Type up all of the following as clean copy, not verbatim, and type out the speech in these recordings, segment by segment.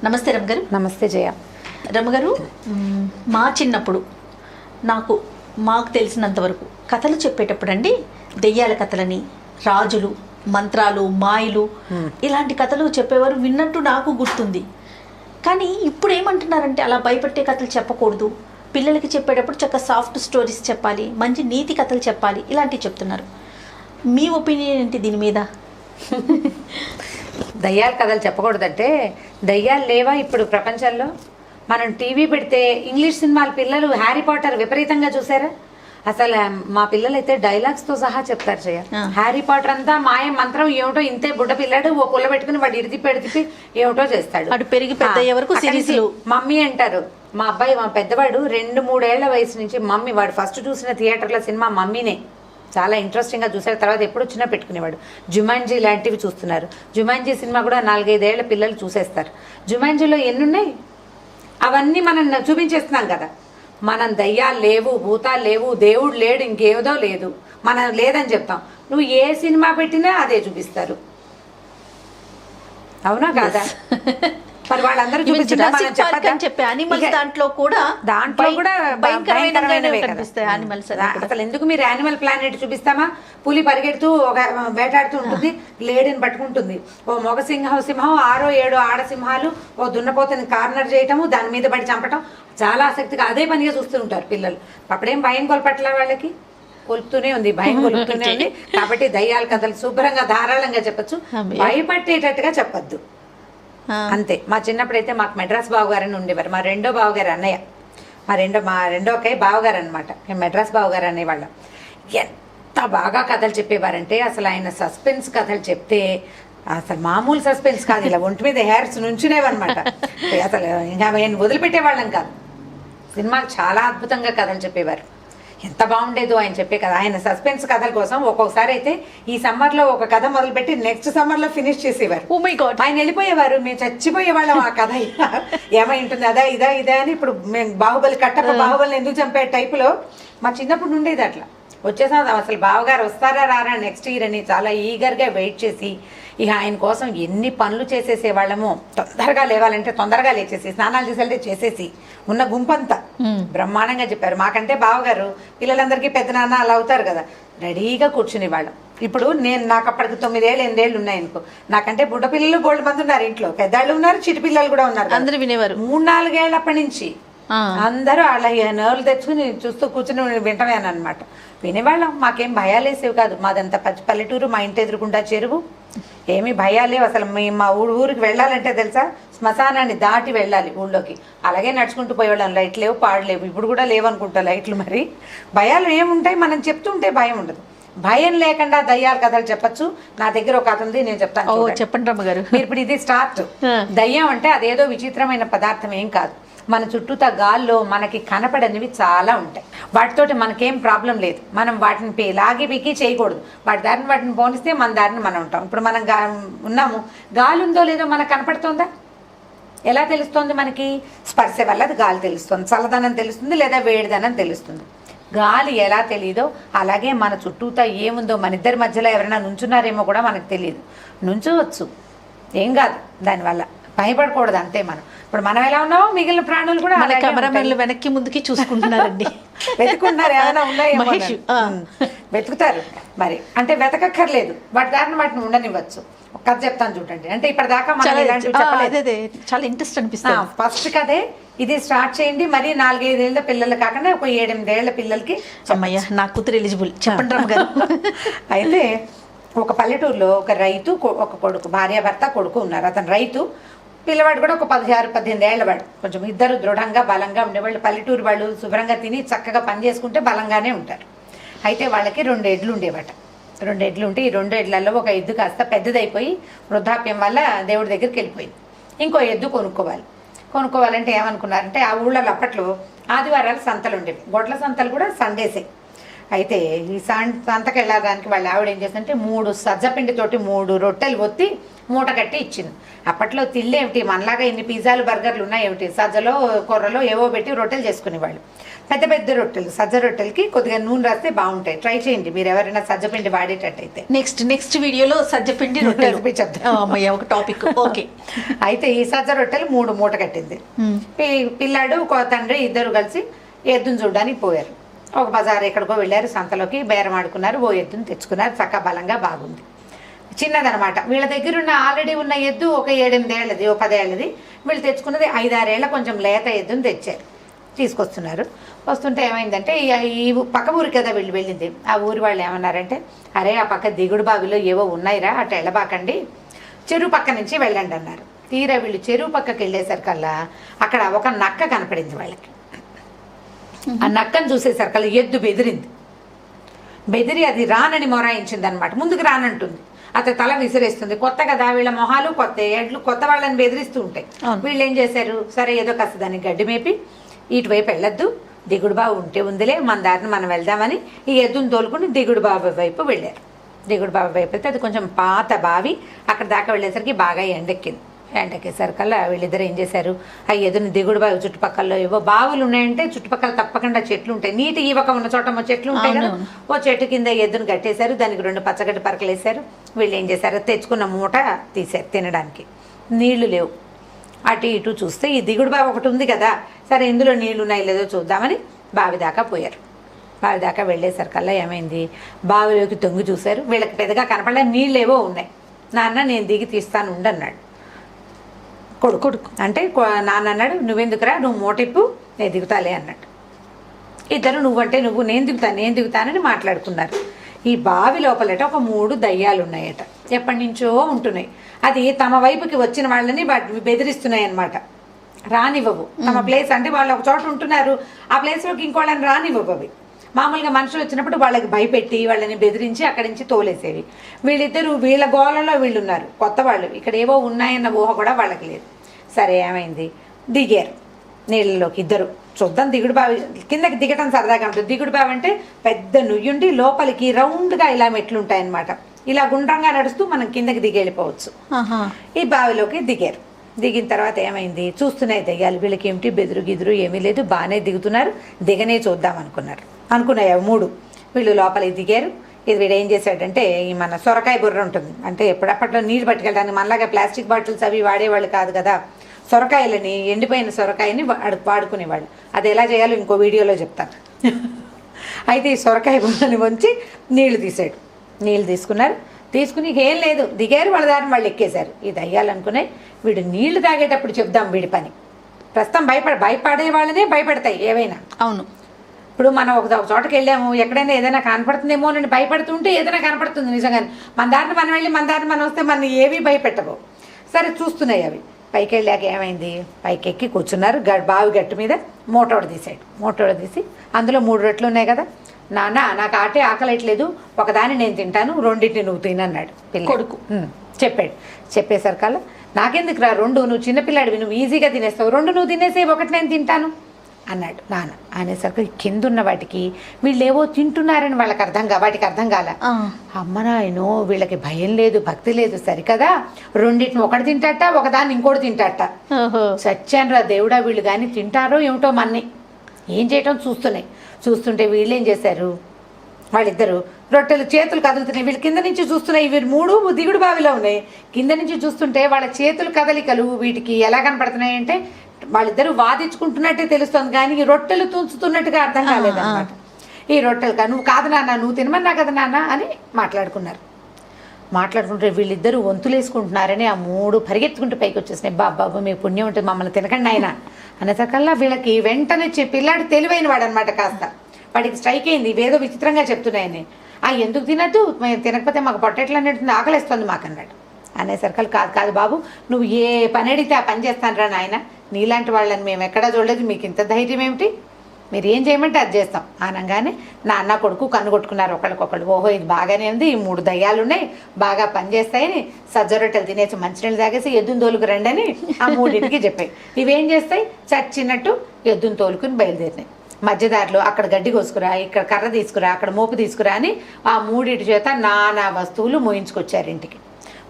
నమస్తే రమ్మగారు. నమస్తే జయ. రమ్మగారు, మా చిన్నప్పుడు మాకు తెలిసినంతవరకు కథలు చెప్పేటప్పుడు అండి, దెయ్యాల కథలని, రాజులు, మంత్రాలు, మాయలు ఇలాంటి కథలు చెప్పేవారు, విన్నట్టు నాకు గుర్తుంది. కానీ ఇప్పుడు ఏమంటున్నారంటే అలా భయపెట్టే కథలు చెప్పకూడదు, పిల్లలకి చెప్పేటప్పుడు చక్కగా సాఫ్ట్ స్టోరీస్ చెప్పాలి, మంచి నీతి కథలు చెప్పాలి, ఇలాంటివి చెప్తున్నారు. మీ ఒపీనియన్ ఏంటి దీని మీద? దయ్యాల కథలు చెప్పకూడదంటే దయ్యాలు లేవా ఇప్పుడు ప్రపంచంలో? మనం టీవీ పెడితే ఇంగ్లీష్ సినిమాలు పిల్లలు హ్యారీ పాటర్ విపరీతంగా చూసారా? అసలు మా పిల్లలైతే డైలాగ్స్తో సహా చెప్తారు జయ. హ్యారీ పాటర్ అంతా మాయ మంత్రం ఏమిటో, ఇంతే బుడ్డ పిల్లాడు ఓ పుల్ల పెట్టుకుని వాడు ఇడిదిప్పి ఏమిటో చేస్తాడు. అటు పెరిగి పెద్ద అయ్యే వరకు సిరీస్లు మమ్మీ అంటారు. మా అబ్బాయి, మా పెద్దవాడు 2-3 ఏళ్ల వయసు నుంచి మమ్మీ, వాడు ఫస్ట్ చూసిన థియేటర్లో సినిమా మమ్మీనే. చాలా ఇంట్రెస్టింగ్గా చూసారు. తర్వాత ఎప్పుడు వచ్చినా పెట్టుకునేవాడు. జుమాన్జీ లాంటివి చూస్తున్నారు. జుమాన్జీ సినిమా కూడా 4-5 ఏళ్ల పిల్లలు చూసేస్తారు. జుమాన్జీలో ఎన్నున్నాయి అవన్నీ మనం చూపించేస్తున్నాం కదా. మనం దయ్యాలు లేవు, భూతాలు లేవు, దేవుడు లేడు, ఇంకేదో లేదు, మనం లేదని చెప్తాం. నువ్వు ఏ సినిమా పెట్టినా అదే చూపిస్తారు, అవునా కాదా? మరి వాళ్ళందరూ దాంట్లో కూడా అసలు ఎందుకు మీరు యానిమల్ ప్లానెట్ చూపిస్తామా? పులి పరిగెడుతూ ఒక వేటాడుతూ ఉంటుంది, లేడీని పట్టుకుంటుంది. ఓ మగ సింహం 6-7 ఆడసింహాలు ఓ దున్నపోతని కార్నర్ చేయటము, దాని మీద పడి చంపటం, చాలా ఆసక్తిగా అదే పనిగా చూస్తూ ఉంటారు పిల్లలు. అప్పుడేం భయం కొలపట్ల వాళ్ళకి? కొలుపుతూనే ఉంది, భయం కొలుపుతూనే ఉంది. కాబట్టి దయ్యాల కథలు శుభ్రంగా ధారాళంగా చెప్పచ్చు, భయపట్టేటట్టుగా చెప్పద్దు అంతే. మా చిన్నప్పుడైతే మాకు మెడ్రాస్ బావగారని ఉండేవారు. మా రెండో బావగారు అన్నయ్య, మా రెండో అక్కయ్య బావగారు అనమాట. మేము మెడ్రాస్ బావగారు అనేవాళ్ళం. ఎంత బాగా కథలు చెప్పేవారంటే అసలు ఆయన సస్పెన్స్ కథలు చెప్తే అసలు మామూలు సస్పెన్స్ కాదు, ఇలా ఒంటి మీద హెయిర్స్ నుంచునేవన్నమాట. అసలు ఇంకా ఆయన వదిలిపెట్టేవాళ్ళం కాదు. సినిమాలు చాలా అద్భుతంగా కథలు చెప్పేవారు. ఎంత బాగుండేదో ఆయన చెప్పే కథ. ఆయన సస్పెన్స్ కథల కోసం ఒక్కొక్కసారి అయితే ఈ సమ్మర్లో ఒక కథ మొదలుపెట్టి నెక్స్ట్ సమ్మర్లో ఫినిష్ చేసేవారు. ఆయన వెళ్ళిపోయేవారు, మేము చచ్చిపోయేవాళ్ళం ఆ కథ ఏమై ఉంటుంది, అదా ఇదా అని. ఇప్పుడు మేము బాహుబలి కట్టప్ప బాహుబలిని ఎందుకు చంపే టైపులో మా చిన్నప్పుడు ఉండేది. అట్లా వచ్చేసాం, అసలు బావగారు వస్తారా రారా నెక్స్ట్ ఇయర్ అని చాలా ఈగర్గా వెయిట్ చేసి ఇక ఆయన కోసం ఎన్ని పనులు చేసేసేవాళ్ళము. తొందరగా లేవాలంటే తొందరగా లేచేసి, స్నానాలు చేసి వెళ్తే చేసేసి, ఉన్న గుంపంతా బ్రహ్మాండంగా చెప్పారు. మాకంటే బావగారు పిల్లలందరికీ పెద్ద నాన్న అలా అవుతారు కదా, రెడీగా కూర్చునేవాళ్ళం. ఇప్పుడు నాకు అప్పటికి 9-8 ఏళ్ళు ఉన్నాయనుకో, నాకంటే బుడ్డ పిల్లలు బోల్డ్ మంది ఉన్నారు ఇంట్లో, పెద్దాళ్ళు ఉన్నారు, చిటి పిల్లలు కూడా ఉన్నారు. అందరూ వినేవారు. 3-4 ఏళ్ళప్పటి నుంచి అందరూ అలా నర్వులు తెచ్చుకుని చూస్తూ కూర్చుని వింటమేను అనమాట. వినేవాళ్ళం. మాకేం భయాలేసేవి కాదు. మాదంతా పల్లెటూరు, మా ఇంటి ఎదురుకుండా చెరువు, ఏమీ భయాలేవు అసలు. మా ఊరికి వెళ్ళాలంటే తెలుసా, శ్మశానాన్ని దాటి వెళ్ళాలి ఊళ్ళోకి. అలాగే నడుచుకుంటూ పోయేవాళ్ళం. లైట్లు లేవు, పాడలేవు, ఇప్పుడు కూడా లేవనుకుంటా లైట్లు. మరి భయాలు ఏముంటాయి? మనం చెప్తుంటే భయం ఉండదు. భయం లేకుండా దయ్యాల కథలు చెప్పచ్చు. నా దగ్గర ఒక కథ ఉంది, నేను చెప్తాను. చెప్పండి రమ్మగారు. మీరు ఇప్పుడు ఇది స్టార్ట్. దయ్యం అంటే అదేదో విచిత్రమైన పదార్థం ఏం కాదు. మన చుట్టూతా గాల్లో మనకి కనపడనివి చాలా ఉంటాయి. వాటితోటి మనకేం ప్రాబ్లం లేదు. మనం వాటిని లాగి పీకి చేయకూడదు. వాటి దారిని వాటిని పోనిస్తే మన దారిని మనం ఉంటాం. ఇప్పుడు మనం ఉన్నాము, గాలి ఉందో లేదో మనకు కనపడుతుందా? ఎలా తెలుస్తుంది మనకి? స్పర్శ వల్ల అది గాలి తెలుస్తుంది, చల్లదనం తెలుస్తుంది, లేదా వేడిదనం తెలుస్తుంది. గాలి ఎలా తెలియదో అలాగే మన చుట్టూతా ఏముందో, మన ఇద్దరి మధ్యలో ఎవరైనా నుంచున్నారేమో కూడా మనకు తెలియదు. నుంచోవచ్చు, ఏం కాదు, దానివల్ల భయపడకూడదు అంతే. ఇప్పుడు మనం ఎలా ఉన్నామో మిగిలిన ప్రాణులు కూడా కెమెరామెన్లు వెనక్కి ముందుకి చూసుకుంటున్నారండి. వెతుకుంటున్నారు, ఏమైనా ఉన్నాయేమో వెతుకుతారు. మరి అంటే వెతకక్కర్లేదు, వాటి దారిని వాటిని ఉండనివ్వచ్చు. ఒక కథ చెప్తాను చూడండి. అంటే ఇప్పటిదాకా మనం ఇలాంటివి చెప్పలేదు, చాలా ఇంట్రెస్ట్ అనిపిస్తుంది. ఫస్ట్ కథే ఇది స్టార్ట్ చేయండి. మరి 4-5 ఏళ్ళ పిల్లలు కాకుండా ఒక 7-8 ఏళ్ల పిల్లలకి. అమ్మయ్య, నా కూతురు ఎలిజిబుల్. చెప్పండి రమ్మగారు. అయితే ఒక పల్లెటూరులో ఒక రైతు, ఒక కొడుకు, భార్యాభర్త కొడుకు ఉన్నారు. అతను రైతు, పిల్లవాడు కూడా ఒక 16-18 ఏళ్ల వాడు. కొంచెం ఇద్దరు దృఢంగా బలంగా ఉండేవాళ్ళు. పల్లెటూరు వాళ్ళు శుభ్రంగా తిని చక్కగా పని చేసుకుంటే బలంగానే ఉంటారు. అయితే వాళ్ళకి 2 ఎడ్లు ఉండేవాట. 2 ఎడ్లు ఉంటే ఈ 2 ఎడ్లలో ఒక ఎద్దు కాస్త పెద్దదైపోయి వృద్ధాప్యం వల్ల దేవుడి దగ్గరికి వెళ్ళిపోయింది. ఇంకో ఎద్దు కొనుక్కోవాలంటే ఏమనుకున్నారంటే, ఆ ఊళ్ళలో అప్పట్లో ఆదివారాలు సంతలు ఉండేవి. గొడ్ల సంతలు కూడా సండేసే. అయితే ఈ సంతకి వెళ్ళడానికి వాళ్ళ ఆవిడ ఏం చేస్తుందంటే 3 సజ్జపిండితోటి 3 రొట్టెలు ఒత్తి మూట కట్టి ఇచ్చింది. అప్పట్లో తిల్లేమిటి, మనలాగా ఇన్ని పిజ్జాలు బర్గర్లు ఉన్నాయేమిటి, సజ్జలో కొర్రలో ఏవో పెట్టి రొట్టెలు చేసుకునేవాళ్ళు. పెద్ద పెద్ద రొట్టెలు, సజ్జ రొట్టెలకి కొద్దిగా నూనె రాస్తే బాగుంటాయి. ట్రై చేయండి మీరు ఎవరైనా సజ్జపిండి వాడేటట్టయితే. నెక్స్ట్ వీడియోలో సజ్జపిండి రొట్టెలు చెప్తాను. ఒక టాపిక్. ఓకే. అయితే ఈ సజ్జ రొట్టెలు 3 మూట కట్టింది. పిల్లాడు తండ్రి ఇద్దరు కలిసి ఎద్దును చూడడానికి పోయారు. ఒక బజార్ ఎక్కడికో వెళ్ళారు, సంతలోకి బేరం ఆడుకున్నారు, ఓ ఎద్దును తెచ్చుకున్నారు. చక్క బలంగా బాగుంది, చిన్నదనమాట. వీళ్ళ దగ్గర ఉన్న ఆల్రెడీ ఉన్న ఎద్దు ఒక 7-8 ఏళ్ళది, ఓ 10 ఏళ్ళది. వీళ్ళు తెచ్చుకున్నది 5-6 ఏళ్ళ కొంచెం లేత ఎద్దును తెచ్చారు. తీసుకొస్తున్నారు. వస్తుంటే ఏమైందంటే ఈ పక్క ఊరి కదా వీళ్ళు వెళ్ళింది. ఆ ఊరి వాళ్ళు ఏమన్నారంటే, అరే ఆ పక్క దిగుడు బావిలో ఏవో ఉన్నాయిరా, అటు వెళ్ళబాకండి, చెరువు పక్క నుంచి వెళ్ళండి అన్నారు. తీరా వీళ్ళు చెరువు పక్కకి వెళ్ళేసరికల్లా అక్కడ ఒక నక్క కనపడింది వాళ్ళకి. ఆ నక్కను చూసేసరికల్లా ఎద్దు బెదిరి అది రానని మొరాయించింది అనమాట. ముందుకు రానంటుంది, అతను తల విసిరేస్తుంది. కొత్త కదా వీళ్ళ మొహాలు కొత్త, ఎడ్లు కొత్త వాళ్ళని బెదిరిస్తూ ఉంటాయి. వీళ్ళు ఏం చేశారు, సరే ఏదో కాస్త దాన్ని గడ్డి మేపి ఇటువైపు వెళ్ళొద్దు, దిగుడు బావి ఉంటే ఉందిలే, మన దారిని మనం వెళ్దామని ఈ ఎద్దును తోలుకుని దిగుడు బావి వైపు వెళ్ళారు. దిగుడు బావి వైపు వెళ్తే అది కొంచెం పాత బావి. అక్కడ దాకా వెళ్ళేసరికి బాగా ఎండెక్కేసరికల్లా వీళ్ళిద్దరు ఏం చేశారు, ఆ ఎదురుని దిగుడు బావి చుట్టుపక్కల ఏవో బావులు ఉన్నాయంటే చుట్టుపక్కల తప్పకుండా చెట్లు ఉంటాయి. నీటి ఈవక ఉన్న చోట చెట్లు ఉంటాయి కదా, ఓ చెట్టు కింద ఎద్దును కట్టేశారు. దానికి 2 పచ్చగడ్డి పరకలు వేశారు. వీళ్ళు ఏం చేశారు, తెచ్చుకున్న మూట తీశారు తినడానికి. నీళ్లు లేవు. అటు ఇటు చూస్తే ఈ దిగుడు బావి ఒకటి ఉంది కదా, సరే ఇందులో నీళ్లు ఉన్నాయి లేదో చూద్దామని బావి దాకా పోయారు. బావి దాకా వెళ్ళేసరికల్లా ఏమైంది, బావిలోకి తొంగి చూశారు. వీళ్ళకి పెద్దగా కనపడలే, నీళ్ళు ఏవో ఉన్నాయి. నాన్న నేను దిగి తీస్తాను ఉండన్నాడు కొడుకు. అంటే నాన్న అన్నాడు, నువ్వెందుకురా, నువ్వు మోటిప్పు, నేను దిగుతాలే అన్నాడు. ఇద్దరు నువ్వంటే నువ్వు, నేను దిగుతానని మాట్లాడుకున్నారు. ఈ బావి లోపలట ఒక 3 దయ్యాలు ఉన్నాయట, ఎప్పటి నుంచో ఉంటున్నాయి. అది తమ వైపుకి వచ్చిన వాళ్ళని బెదిరిస్తున్నాయి అన్నమాట. రానివ్వవు. తమ ప్లేస్ అంటే వాళ్ళు ఒక చోట ఉంటున్నారు, ఆ ప్లేస్లోకి ఇంకోళ్ళని రానివ్వవు. అవి మామూలుగా మనుషులు వచ్చినప్పుడు వాళ్ళకి భయపెట్టి వాళ్ళని బెదిరించి అక్కడి నుంచి తోలేసేవి. వీళ్ళిద్దరూ వీళ్ళ గోళంలో వీళ్ళు ఉన్నారు, కొత్త వాళ్ళు. ఇక్కడ ఏవో ఉన్నాయన్న ఊహ కూడా వాళ్ళకి లేదు. సరే ఏమైంది, దిగారు నీళ్ళలోకి ఇద్దరు. చూద్దాం, దిగుడు బావి కిందకి దిగటం సరదాగా ఉంటుంది. దిగుడు బావి అంటే పెద్ద నుయ్యుండి లోపలికి రౌండ్గా ఇలా మెట్లు ఉంటాయన్నమాట. ఇలా గుండ్రంగా నడుస్తూ మనం కిందకి దిగి వెళ్ళిపోవచ్చు. ఈ బావిలోకి దిగారు. దిగిన తర్వాత ఏమైంది, చూస్తున్నాయి దయ్యాలు. వీళ్ళకి ఏమిటి బెదురు గిదురు ఏమీ లేదు, బాగానే దిగుతున్నారు, దిగనే చూద్దాం అనుకున్నాయి అవి 3. వీళ్ళు లోపలికి దిగారు. ఇది వీడు ఏం చేశాడంటే, ఈ మన సొరకాయ బుర్ర ఉంటుంది, అంటే ఎప్పుడప్పట్లో నీళ్ళు పట్టుకెళ్ళడానికి మనలాగా ప్లాస్టిక్ బాటిల్స్ అవి వాడేవాళ్ళు కాదు కదా. సొరకాయలని, ఎండిపోయిన సొరకాయని వాడుకునేవాళ్ళు. అది ఎలా చేయాలో ఇంకో వీడియోలో చెప్తాను. అయితే ఈ సొరకాయ బుర్రని వంచి నీళ్లు తీసాడు. నీళ్ళు తీసుకున్నారు. తీసుకుని ఏం లేదు, దిగారు, వాళ్ళ దారిని వాళ్ళు ఎక్కేశారు. ఈ దయ్యాలు అనుకున్నాయి, వీడు నీళ్లు తాగేటప్పుడు చెప్దాం వీడి పని. ప్రస్తుతం భయపడే వాళ్ళనే భయపడతాయి ఏవైనా. అవును. ఇప్పుడు మనం ఒక చోటకి వెళ్ళాము, ఎక్కడైనా ఏదైనా కనపడుతుందేమో అని భయపడుతుంటే ఏదైనా కనపడుతుంది నిజంగానే. మన దారిని మనం వెళ్ళి మన దారిని మనం వస్తే మన ఏవి భయపెట్టవు. సరే చూస్తున్నాయి అవి. పైకి వెళ్ళాక ఏమైంది, పైకి ఎక్కి కూర్చున్నారు. బావి గట్టు మీద మోటోడు తీసాడు. మోటోడు తీసి అందులో 3 రొట్టెలు ఉన్నాయి కదా, నాన్న నాకు ఆకలేట్లేదు, ఒకదాన్ని నేను తింటాను, 2 నువ్వు తినన్నాడు కొడుకు. చెప్పాడు. చెప్పేసరికల్లా నాకెందుకు రా 2, నువ్వు చిన్నపిల్లాడివి, నువ్వు ఈజీగా తినేస్తావు, 2 నువ్వు తినేసే, 1 నేను తింటాను అన్నాడు నాన్న. అనేసరికి కిందున్న వాటికి వీళ్ళేవో తింటున్నారని వాటికి అర్థం కాల. అమ్మ నాయనో, వీళ్ళకి భయం లేదు, భక్తి లేదు, సరికదా 2 ఒకటి తింటాట, ఒకదాన్ని ఇంకోటి తింటాట. సత్యాన్ రా దేవుడా, వీళ్ళు కానీ తింటారో ఏమిటో మన్ని ఏం చేయటం చూస్తుంటే వీళ్ళు ఏం చేశారు, వాళ్ళిద్దరు రొట్టెలు చేతులు కదులుతున్నాయి. వీళ్ళు కింద నుంచి చూస్తున్నాయి. వీళ్ళు 3 దిగుడు బావిలో ఉన్నాయి. కింద నుంచి చూస్తుంటే వాళ్ళ చేతులు కదలికలు వీటికి ఎలా కనపడుతున్నాయి అంటే, వాళ్ళిద్దరూ వాదించుకుంటున్నట్టే తెలుస్తుంది, కానీ ఈ రొట్టెలు తుంచుతున్నట్టుగా అర్థం కాలేదన్నమాట. ఈ రొట్టెలు నువ్వు కాదు నాన్న, నువ్వు తినమన్నా కదా నాన్న అని మాట్లాడుకుంటే వీళ్ళిద్దరూ వంతులేసుకుంటున్నారని ఆ 3 పరిగెత్తుకుంటూ పైకి వచ్చేసినాయి. బాబు మీ పుణ్యం ఉంటుంది, మమ్మల్ని తినకండి ఆయన అనేసరికల్లా వీళ్ళకి వెంటనే పిల్లాడు తెలివైన వాడు అనమాట. కాస్త వాడికి స్ట్రైక్ అయింది, ఇవేదో విచిత్రంగా చెప్తున్నాయని. ఎందుకు తినద్దు, మేము తినకపోతే మాకు పొట్టెట్లు అన్నట్టుంది, ఆకలిస్తుంది మాకు అన్నాడు. అనేసరికల్ కాదు బాబు, నువ్వు ఏ పని అడిగితే ఆ పని చేస్తాను రా నాయన, నీలాంటి వాళ్ళని మేము ఎక్కడా చూడలేదు, మీకు ఇంత ధైర్యం ఏమిటి, మీరు ఏం చేయమంటే అది చేస్తాం అనగానే నాన్న కొడుకు కన్ను కొట్టుకున్నారు ఒకళ్ళకొకళ్ళు. ఓహో ఇది బాగానే ఉంది, ఈ 3 దయ్యాలు ఉన్నాయి, బాగా పనిచేస్తాయని సజ్జ రొట్టెలు తినేసి మంచినీళ్ళు తాగేసి ఎద్దును తోలుకు రండి అని ఆ 3టికి చెప్పాయి. ఇవేం చేస్తాయి, చచ్చినట్టు ఎద్దును తోలుకుని బయలుదేరినాయి. మధ్యదారిలో అక్కడ గడ్డి కోసుకురా, ఇక్కడ కర్ర తీసుకురా, అక్కడ మోపు తీసుకురా అని ఆ 3 చేత నానా వస్తువులు మోయించుకొచ్చారు ఇంటికి.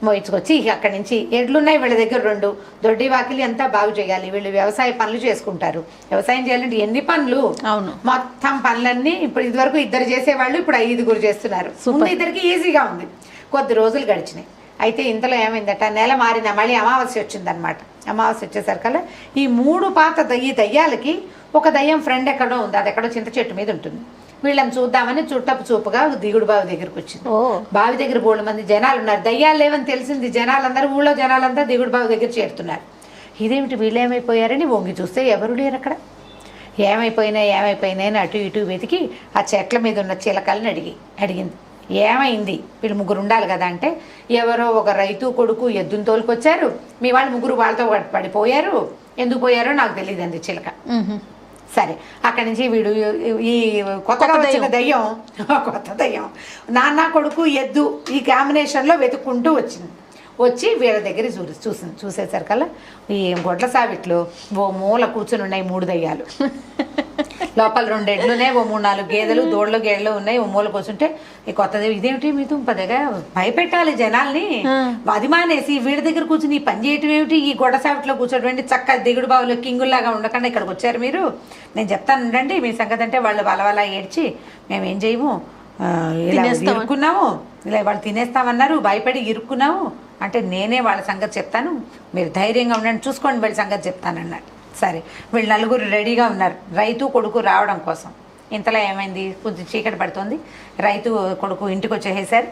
మోయించుకొచ్చి ఇక అక్కడి నుంచి ఎడ్లున్నాయి వీళ్ళ దగ్గర 2 దొడ్డి వాకిలి అంతా బాగు చేయాలి. వీళ్ళు వ్యవసాయ పనులు చేసుకుంటారు. వ్యవసాయం చేయాలంటే ఎన్ని పనులు, అవును. మొత్తం పనులన్నీ ఇప్పుడు ఇదివరకు 2 చేసేవాళ్ళు ఇప్పుడు 5 చేస్తున్నారు. ముందు 2కి ఈజీగా ఉంది. కొద్ది రోజులు గడిచినాయి. అయితే ఇంతలో ఏమైందట, నెల మారిన మళ్ళీ అమావాస్య వచ్చిందనమాట. అమావాస్య వచ్చేసరికల్లా ఈ 3 పాత దయ్యాలకి ఒక దయ్యం ఫ్రెండ్ ఎక్కడో ఉంది. అది ఎక్కడో చింత చెట్టు మీద ఉంటుంది. వీళ్ళని చూద్దామని చుట్టపు చూపుగా దిగుడు బావి దగ్గరికి వచ్చింది. బావి దగ్గర 3 మంది జనాలు ఉన్నారు. దయ్యాలు లేవని తెలిసింది. జనాలందరూ ఊళ్ళో జనాలంతా దిగుడు బావి దగ్గర చేరుతున్నారు. ఇదేమిటి వీళ్ళు ఏమైపోయారని వంగి చూస్తే ఎవరు లేరు అక్కడ. ఏమైపోయినాయి అని అటు ఇటు వెతికి ఆ చెట్ల మీద ఉన్న చిలకల్ని అడిగింది ఏమైంది, వీళ్ళు 3 ఉండాలి కదా అంటే, ఎవరో ఒక రైతు కొడుకు ఎద్దును తోలుకొచ్చారు, మీ వాళ్ళు 3 వాళ్ళతో పడిపోయారు, ఎందుకు పోయారో నాకు తెలియదండి చిలక. సరే అక్కడి నుంచి వీడు ఈ కొత్తగా వచ్చిన దయ్యం, కొత్త దయ్యం నాన్న కొడుకు ఎద్దు ఈ కాంబినేషన్లో వెతుక్కుంటూ వచ్చి వీళ్ళ దగ్గర చూసేసరికల్లా ఈ గొడ్ల సావిట్లో ఓ మూల కూర్చుని ఉన్నాయి 3 దయ్యాలు. లోపల 2 ఎడ్లున్నాయి, ఓ 3-4 గేదెలు, దూడలు గేదెలు ఉన్నాయి. ఓ మూల కూర్చుంటే ఈ కొత్తది ఇదేమిటి మీ తుంపదగా భయపెట్టాలి జనాల్ని, అది మానేసి వీళ్ళ దగ్గర కూర్చుని పని చేయటం ఏమిటి, ఈ గొడ్డ సావిట్లో కూర్చోటం చక్క దిగుడు బావులో కింగుల్లాగా ఉండకుండా ఇక్కడికి వచ్చారు మీరు, నేను చెప్తాను ఉండండి మీ సంగతి అంటే వాళ్ళు వలవలా ఏడ్చి మేమేం చేయము, ఇలా ఇరుక్కున్నాము, ఇలా వాళ్ళు తినేస్తామన్నారు, భయపడి ఇరుక్కున్నాము అంటే నేనే వాళ్ళ సంగతి చెప్తాను, మీరు ధైర్యంగా ఉండండి, చూసుకోండి వీళ్ళ సంగతి చెప్తానన్నాడు. సరే వీళ్ళు 4 రెడీగా ఉన్నారు రైతు కొడుకు రావడం కోసం. ఇంతలో ఏమైంది, కొంచెం చీకటి పడుతుంది. రైతు కొడుకు ఇంటికి వచ్చేసారు.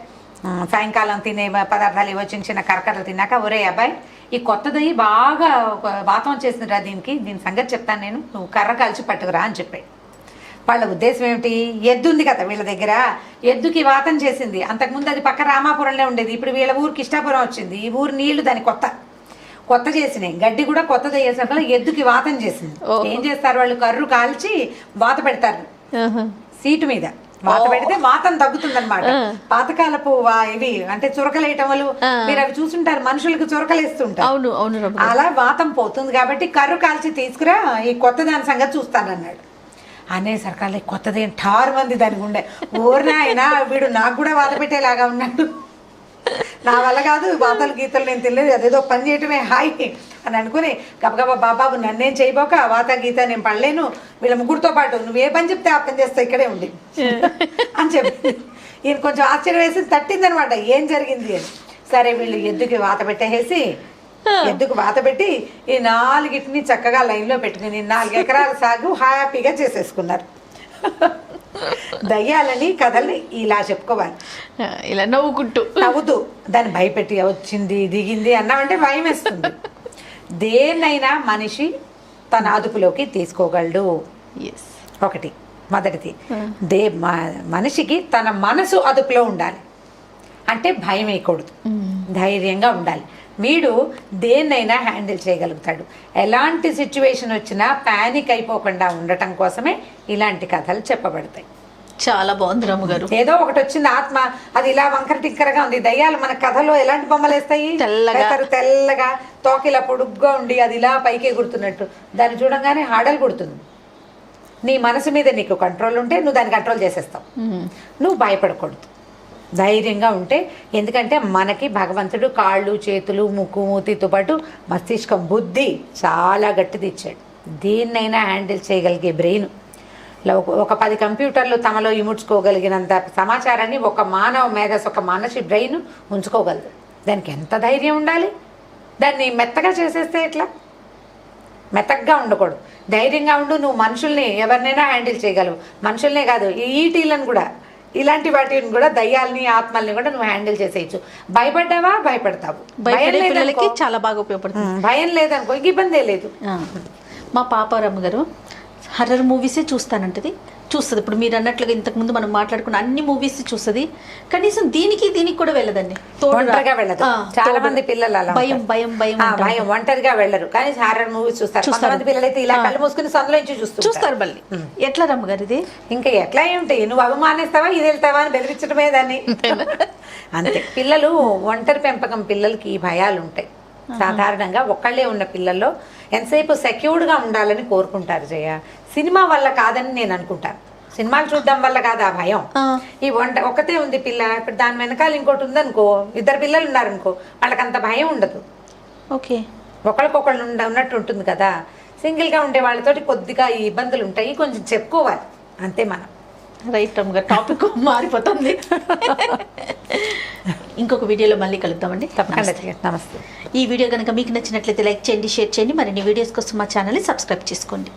సాయంకాలం తినే పదార్థాలు ఇవ్వ చిన్న కరకరలు తిన్నాక, ఒరే అబ్బాయి ఈ కొత్తది బాగా వాతం చేసిందిరా, దీని సంగతి చెప్తాను నేను, నువ్వు కర్ర కాల్చి పట్టుకురా అని చెప్పాడు. వాళ్ళ ఉద్దేశం ఏమిటి, ఎద్దు ఉంది కదా వీళ్ళ దగ్గర, ఎద్దుకి వాతం చేసింది. అంతకుముందు అది పక్క రామాపురంలో ఉండేది, ఇప్పుడు వీళ్ళ ఊరికి ఇష్టాపురం వచ్చింది. ఈ ఊరు నీళ్లు దాని కొత్త చేసినాయి, గడ్డి కూడా కొత్తది అయ్యేసరికి ఎద్దుకి వాతం చేసింది. ఏం చేస్తారు వాళ్ళు, కర్రు కాల్చి వాత పెడతారు సీటు మీద, వాత పెడితే వాతం తగ్గుతుంది అనమాట. పాతకాలపు ఇవి అంటే చురకలేయటం వల్ల మీరు అవి చూసుంటారు, మనుషులకు చురకలేస్తుంటారు, అలా వాతం పోతుంది కాబట్టి కర్రు కాల్చి తీసుకురా, ఈ కొత్త దాని సంగతి చూస్తానన్నాడు. అనేసరికల్లా కొత్తది ఠారు మంది దానికి ఉండే, ఊరినా అయినా వీడు నాకు కూడా వాత పెట్టేలాగా ఉన్నాడు, నా వల్ల కాదు వాతలు గీతలు నేను తెలియదు, అదేదో పని చేయటమే హాయ్ అని అనుకుని గబగబా బాబాబు నన్నేం చేయబోక, వాత గీత నేను పడలేను, వీళ్ళ 3తో పాటు నువ్వే పని చెప్తే ఆ పని చేస్తా, ఇక్కడే ఉండి అని చెప్పి ఈయన కొంచెం ఆశ్చర్యం వేసి తట్టిందనమాట ఏం జరిగింది అని. సరే వీళ్ళు ఎద్దుకి వాత పెట్టేసి ఎద్దుకు వాత పెట్టి ఈ 4టిని చక్కగా లైన్లో పెట్టుకుని 4 ఎకరాల సాగు హ్యాపీగా చేసేసుకున్నారు. దయ్యాలని కథల్ని ఇలా చెప్పుకోవాలి, ఇలా నవ్వుతూ దాన్ని భయపెట్టి వచ్చింది దిగింది అన్నామంటే భయం వేస్తుంది. దేన్నైనా మనిషి తన అదుపులోకి తీసుకోగలడు. ఒకటి మొదటిది మనిషికి తన మనసు అదుపులో ఉండాలి, అంటే భయం వేయకూడదు, ధైర్యంగా ఉండాలి. వీడు దేన్నైనా హ్యాండిల్ చేయగలుగుతాడు. ఎలాంటి సిచ్యువేషన్ వచ్చినా ప్యానిక్ అయిపోకుండా ఉండటం కోసమే ఇలాంటి కథలు చెప్పబడతాయి. చాలా బాగుంది రమ్మగారు. ఏదో ఒకటి వచ్చింది ఆత్మ, అది ఇలా వంకర టిక్కరగా ఉంది. దయ్యాలు మన కథలో ఎలాంటి బొమ్మలు వేస్తాయి, తెల్లగా తోక ఇలా పొడుగ్గా ఉండి అది ఇలా పైకి ఎగురుతున్నట్టు, దాన్ని చూడంగానే హాడలు కొడుతుంది. నీ మనసు మీద నీకు కంట్రోల్ ఉంటే నువ్వు దాన్ని కంట్రోల్ చేసేస్తావు. నువ్వు భయపడకూడదు, ధైర్యంగా ఉంటే. ఎందుకంటే మనకి భగవంతుడు కాళ్ళు చేతులు ముక్కు మూతితో పాటు మస్తిష్కం బుద్ధి చాలా గట్టిది ఇచ్చాడు. దేన్నైనా హ్యాండిల్ చేయగలిగే బ్రెయిన్. ఒక 10 కంప్యూటర్లు తమలో ఇముడ్చుకోగలిగినంత సమాచారాన్ని ఒక మానవ మేధస్సు, ఒక మనిషి బ్రెయిన్ ఉంచుకోగలదు. దానికి ఎంత ధైర్యం ఉండాలి. దాన్ని మెత్తగా చేసేస్తే ఎట్లా, మెత్తగా ఉండకూడదు, ధైర్యంగా ఉండు. నువ్వు మనుషుల్ని ఎవరినైనా హ్యాండిల్ చేయగలవు. మనుషుల్నే కాదు, ఈటీలను కూడా, ఇలాంటి వాటిని కూడా, దయ్యాల్ని ఆత్మల్ని కూడా నువ్వు హ్యాండిల్ చేసేయచ్చు. భయపడ్డావా భయపడతావు, భయం లేదనుకో చాలా బాగా ఉపయోగపడుతుంది. భయం లేదనుకో ఇబ్బందే లేదు. మా పాప రమ్మగారు హర్రర్ మూవీసే చూస్తుంది. ఇప్పుడు మీరు అన్నట్లుగా ఇంతకుముందు మనం మాట్లాడుకున్న అన్ని మూవీస్ చూస్తుంది. కనీసం దీనికి కూడా వెళ్ళదండి, ఒంటరిగా వెళ్ళదు. చాలా మంది పిల్లలు అలా భయం ఒంటరిగా వెళ్ళరు, కానీ హారర్ మూవీస్ చూస్తారు. కొంతమంది పిల్లలు అయితే ఇలా కళ్ళు మూసుకుని సందులో నుంచి చూస్తారు. మళ్ళీ ఎట్లా రమ్మగారు ఇది, ఇంకా ఎట్లా ఏమిటి, నువ్వు అవమానిస్తావా ఇది వెళ్తావా అని బెదిరించడమే దాన్ని. అంతే. పిల్లలు ఒంటరి పెంపకం పిల్లలకి భయాలు ఉంటాయి. సాధారణంగా ఒక్కళ్ళే ఉన్న పిల్లల్లో ఎంతసేపు సెక్యూర్డ్గా ఉండాలని కోరుకుంటారు జయ. సినిమా వల్ల కాదని నేను అనుకుంటాను. సినిమాలు చూడడం వల్ల కాదు ఆ భయం. ఆ. ఈ ఒకతే ఉంది పిల్ల, ఇప్పుడు దాని వెనకాల ఇంకోటి ఉందనుకో, 2 పిల్లలు ఉన్నారనుకో, వాళ్ళకి అంత భయం ఉండదు. ఓకే. ఒకళ్ళకొకళ్ళు ఉన్నట్టు ఉంటుంది కదా. సింగిల్గా ఉండే వాళ్ళతోటి కొద్దిగా ఈ ఇబ్బందులు ఉంటాయి, కొంచెం చెప్పుకోవాలి అంతే మనం. రైట్ రమ్మ గారు, టాపిక్ మారిపోతుంది. ఇంకొక వీడియోలో మళ్ళీ కలుద్దామండి. తప్పకుండా. నమస్తే. ఈ వీడియో కనుక మీకు నచ్చినట్లయితే లైక్ చేయండి, షేర్ చేయండి. మరిన్ని వీడియోస్ కోసం మా ఛానల్ని సబ్స్క్రైబ్ చేసుకోండి.